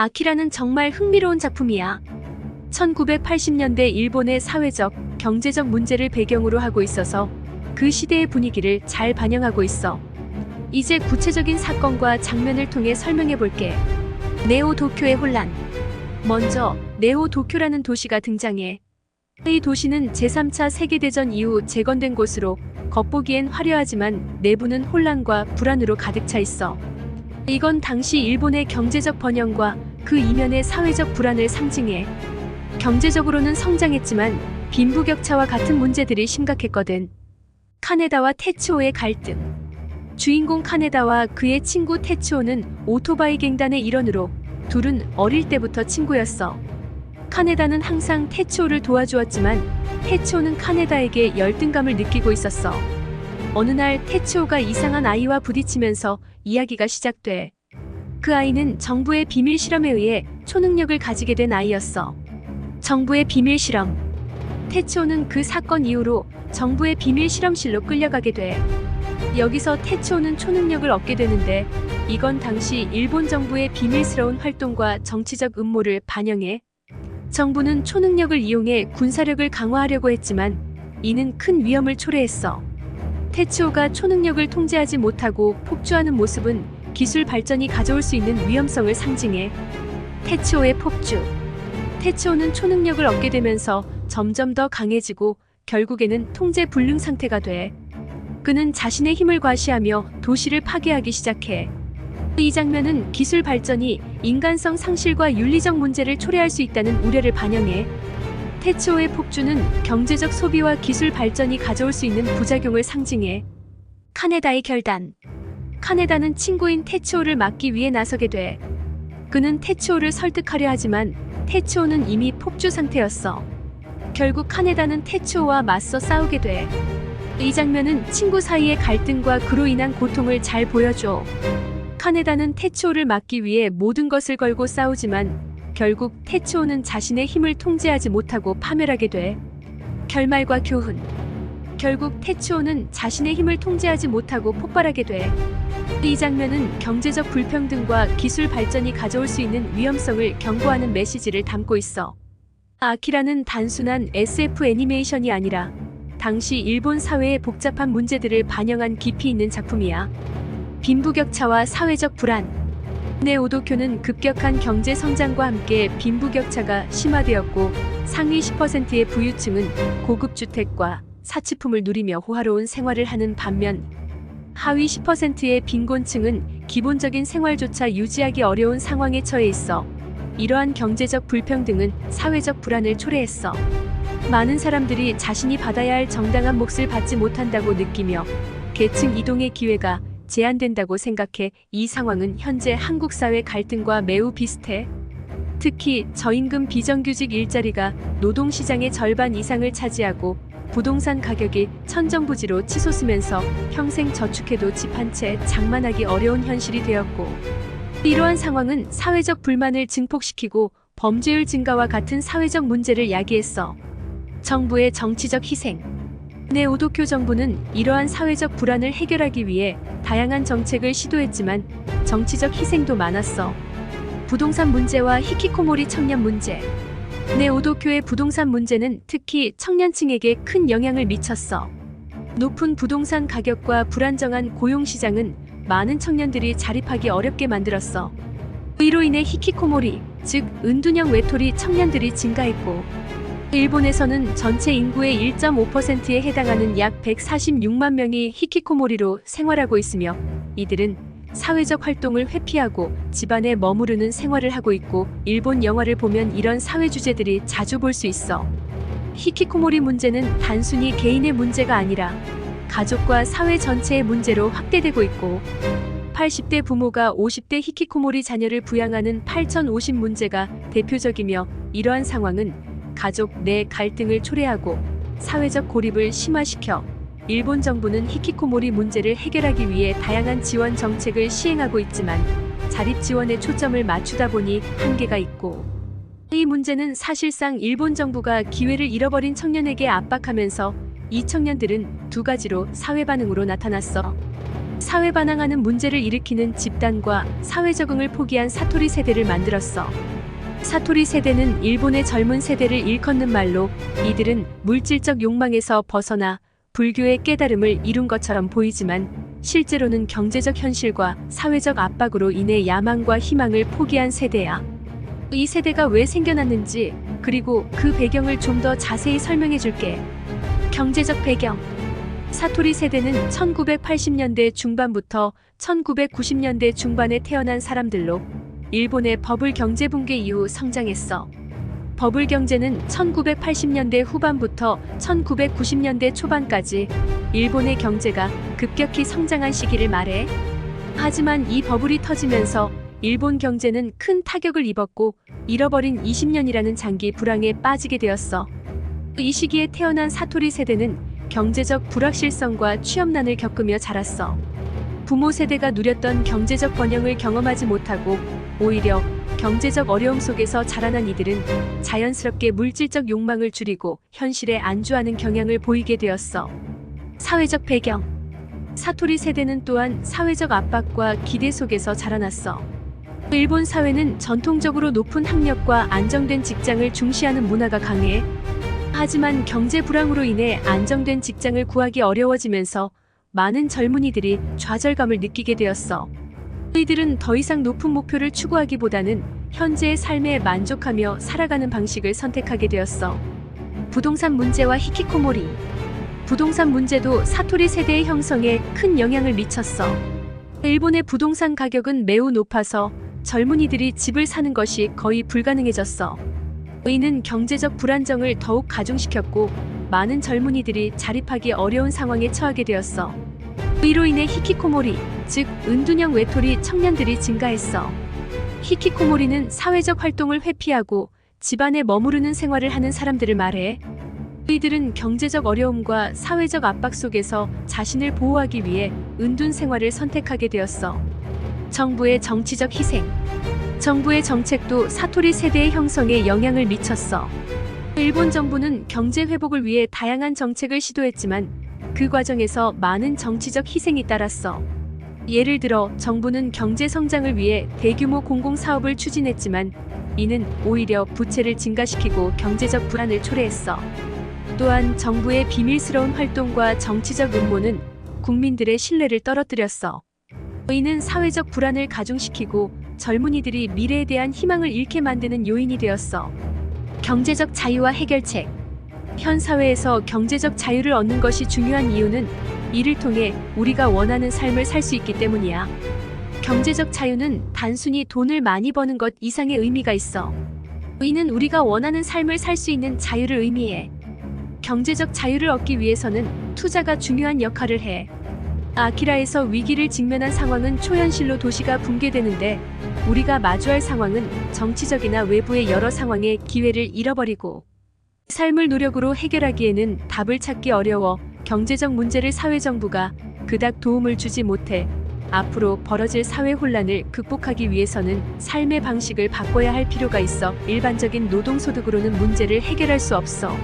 아키라는 정말 흥미로운 작품이야. 1980년대 일본의 사회적, 경제적 문제를 배경으로 하고 있어서 그 시대의 분위기를 잘 반영하고 있어. 이제 구체적인 사건과 장면을 통해 설명해 볼게. 네오 도쿄의 혼란. 먼저 네오 도쿄라는 도시가 등장해. 이 도시는 제3차 세계대전 이후 재건된 곳으로 겉보기엔 화려하지만 내부는 혼란과 불안으로 가득 차 있어. 이건 당시 일본의 경제적 번영과 그 이면의 사회적 불안을 상징해. 경제적으로는 성장했지만 빈부격차와 같은 문제들이 심각했거든. 카네다와 테츠오의 갈등. 주인공 카네다와 그의 친구 테츠오는 오토바이 갱단의 일원으로 둘은 어릴 때부터 친구였어. 카네다는 항상 테츠오를 도와주었지만 테츠오는 카네다에게 열등감을 느끼고 있었어. 어느 날 테츠오가 이상한 아이와 부딪히면서 이야기가 시작돼. 그 아이는 정부의 비밀 실험에 의해 초능력을 가지게 된 아이였어. 정부의 비밀 실험. 테츠오는 그 사건 이후로 정부의 비밀 실험실로 끌려가게 돼. 여기서 테츠오는 초능력을 얻게 되는데 이건 당시 일본 정부의 비밀스러운 활동과 정치적 음모를 반영해. 정부는 초능력을 이용해 군사력을 강화하려고 했지만 이는 큰 위험을 초래했어. 테츠오가 초능력을 통제하지 못하고 폭주하는 모습은 기술 발전이 가져올 수 있는 위험성을 상징해. 테츠오의 폭주. 테츠오는 초능력을 얻게 되면서 점점 더 강해지고 결국에는 통제 불능 상태가 돼. 그는 자신의 힘을 과시하며 도시를 파괴하기 시작해. 이 장면은 기술 발전이 인간성 상실과 윤리적 문제를 초래할 수 있다는 우려를 반영해. 테츠오의 폭주는 경제적 소비와 기술 발전이 가져올 수 있는 부작용을 상징해. 카네다의 결단. 카네다는 친구인 테츠오를 막기 위해 나서게 돼. 그는 테츠오를 설득하려 하지만 테츠오는 이미 폭주 상태였어. 결국 카네다는 테츠오와 맞서 싸우게 돼. 이 장면은 친구 사이의 갈등과 그로 인한 고통을 잘 보여줘. 카네다는 테츠오를 막기 위해 모든 것을 걸고 싸우지만 결국 테츠오는 자신의 힘을 통제하지 못하고 파멸하게 돼. 결말과 교훈. 결국 테츠오는 자신의 힘을 통제하지 못하고 폭발하게 돼. 이 장면은 경제적 불평등과 기술 발전이 가져올 수 있는 위험성을 경고하는 메시지를 담고 있어. 아키라는 단순한 SF 애니메이션이 아니라 당시 일본 사회의 복잡한 문제들을 반영한 깊이 있는 작품이야. 빈부격차와 사회적 불안. 네오 도쿄는 급격한 경제 성장과 함께 빈부격차가 심화되었고 상위 10%의 부유층은 고급 주택과 사치품을 누리며 호화로운 생활을 하는 반면 하위 10%의 빈곤층은 기본적인 생활조차 유지하기 어려운 상황에 처해 있어. 이러한 경제적 불평등은 사회적 불안을 초래했어. 많은 사람들이 자신이 받아야 할 정당한 몫을 받지 못한다고 느끼며 계층 이동의 기회가 제한된다고 생각해. 이 상황은 현재 한국 사회 갈등과 매우 비슷해. 특히 저임금 비정규직 일자리가 노동시장의 절반 이상을 차지하고 부동산 가격이 천정부지로 치솟으면서 평생 저축해도 집 한 채 장만하기 어려운 현실이 되었고, 이러한 상황은 사회적 불만을 증폭시키고 범죄율 증가와 같은 사회적 문제를 야기했어. 정부의 정치적 희생. 네오 도쿄 정부는 이러한 사회적 불안을 해결하기 위해 다양한 정책을 시도했지만 정치적 희생도 많았어. 부동산 문제와 히키코모리 청년 문제. 네오 도쿄의 부동산 문제는 특히 청년층에게 큰 영향을 미쳤어. 높은 부동산 가격과 불안정한 고용시장은 많은 청년들이 자립하기 어렵게 만들었어. 이로 인해 히키코모리, 즉 은둔형 외톨이 청년들이 증가했고, 일본에서는 전체 인구의 1.5%에 해당하는 약 146만 명이 히키코모리로 생활하고 있으며 이들은 사회적 활동을 회피하고 집안에 머무르는 생활을 하고 있고, 일본 영화를 보면 이런 사회 주제들이 자주 볼 수 있어. 히키코모리 문제는 단순히 개인의 문제가 아니라 가족과 사회 전체의 문제로 확대되고 있고, 80대 부모가 50대 히키코모리 자녀를 부양하는 8050 문제가 대표적이며, 이러한 상황은 가족 내 갈등을 초래하고 사회적 고립을 심화시켜 일본 정부는 히키코모리 문제를 해결하기 위해 다양한 지원 정책을 시행하고 있지만 자립 지원에 초점을 맞추다 보니 한계가 있고, 이 문제는 사실상 일본 정부가 기회를 잃어버린 청년에게 압박하면서 이 청년들은 두 가지로 사회 반응으로 나타났어. 사회 반항하는 문제를 일으키는 집단과 사회 적응을 포기한 사토리 세대를 만들었어. 사토리 세대는 일본의 젊은 세대를 일컫는 말로 이들은 물질적 욕망에서 벗어나 불교의 깨달음을 이룬 것처럼 보이지만 실제로는 경제적 현실과 사회적 압박으로 인해 야망과 희망을 포기한 세대야. 이 세대가 왜 생겨났는지 그리고 그 배경을 좀 더 자세히 설명해 줄게. 경제적 배경. 사토리 세대는 1980년대 중반부터 1990년대 중반에 태어난 사람들로 일본의 버블 경제 붕괴 이후 성장했어. 버블 경제는 1980년대 후반부터 1990년대 초반까지 일본의 경제가 급격히 성장한 시기를 말해. 하지만 이 버블이 터지면서 일본 경제는 큰 타격을 입었고 잃어버린 20년이라는 장기 불황에 빠지게 되었어. 이 시기에 태어난 사토리 세대는 경제적 불확실성과 취업난을 겪으며 자랐어. 부모 세대가 누렸던 경제적 번영을 경험하지 못하고 오히려 경제적 어려움 속에서 자라난 이들은 자연스럽게 물질적 욕망을 줄이고 현실에 안주하는 경향을 보이게 되었어. 사회적 배경. 사토리 세대는 또한 사회적 압박과 기대 속에서 자라났어. 일본 사회는 전통적으로 높은 학력과 안정된 직장을 중시하는 문화가 강해. 하지만 경제 불황으로 인해 안정된 직장을 구하기 어려워지면서 많은 젊은이들이 좌절감을 느끼게 되었어. 이들은 더 이상 높은 목표를 추구하기보다는 현재의 삶에 만족하며 살아가는 방식을 선택하게 되었어. 부동산 문제와 히키코모리. 부동산 문제도 사토리 세대의 형성에 큰 영향을 미쳤어. 일본의 부동산 가격은 매우 높아서 젊은이들이 집을 사는 것이 거의 불가능해졌어. 이는 경제적 불안정을 더욱 가중시켰고 많은 젊은이들이 자립하기 어려운 상황에 처하게 되었어. 이로 인해 히키코모리, 즉 은둔형 외톨이 청년들이 증가했어. 히키코모리는 사회적 활동을 회피하고 집안에 머무르는 생활을 하는 사람들을 말해. 이들은 경제적 어려움과 사회적 압박 속에서 자신을 보호하기 위해 은둔 생활을 선택하게 되었어. 정부의 정치적 희생. 정부의 정책도 사토리 세대의 형성에 영향을 미쳤어. 일본 정부는 경제 회복을 위해 다양한 정책을 시도했지만 그 과정에서 많은 정치적 희생이 따랐어. 예를 들어 정부는 경제 성장을 위해 대규모 공공사업을 추진했지만 이는 오히려 부채를 증가시키고 경제적 불안을 초래했어. 또한 정부의 비밀스러운 활동과 정치적 음모는 국민들의 신뢰를 떨어뜨렸어. 이는 사회적 불안을 가중시키고 젊은이들이 미래에 대한 희망을 잃게 만드는 요인이 되었어. 경제적 자유와 해결책. 현 사회에서 경제적 자유를 얻는 것이 중요한 이유는 이를 통해 우리가 원하는 삶을 살 수 있기 때문이야. 경제적 자유는 단순히 돈을 많이 버는 것 이상의 의미가 있어. 이는 우리가 원하는 삶을 살 수 있는 자유를 의미해. 경제적 자유를 얻기 위해서는 투자가 중요한 역할을 해. 아키라에서 위기를 직면한 상황은 초현실로 도시가 붕괴되는데 우리가 마주할 상황은 정치적이나 외부의 여러 상황에 기회를 잃어버리고 삶을 노력으로 해결하기에는 답을 찾기 어려워 경제적 문제를 사회정부가 그닥 도움을 주지 못해. 앞으로 벌어질 사회 혼란을 극복하기 위해서는 삶의 방식을 바꿔야 할 필요가 있어 일반적인 노동소득으로는 문제를 해결할 수 없어.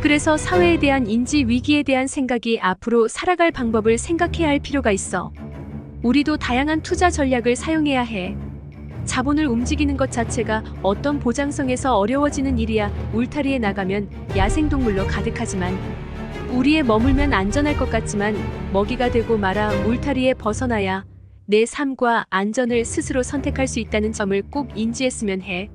그래서 사회에 대한 인지 위기에 대한 생각이 앞으로 살아갈 방법을 생각해야 할 필요가 있어. 우리도 다양한 투자 전략을 사용해야 해. 자본을 움직이는 것 자체가 어떤 보장성에서 어려워지는 일이야. 울타리에 나가면 야생동물로 가득하지만 우리에 머물면 안전할 것 같지만 먹이가 되고 말아 울타리에 벗어나야 내 삶과 안전을 스스로 선택할 수 있다는 점을 꼭 인지했으면 해.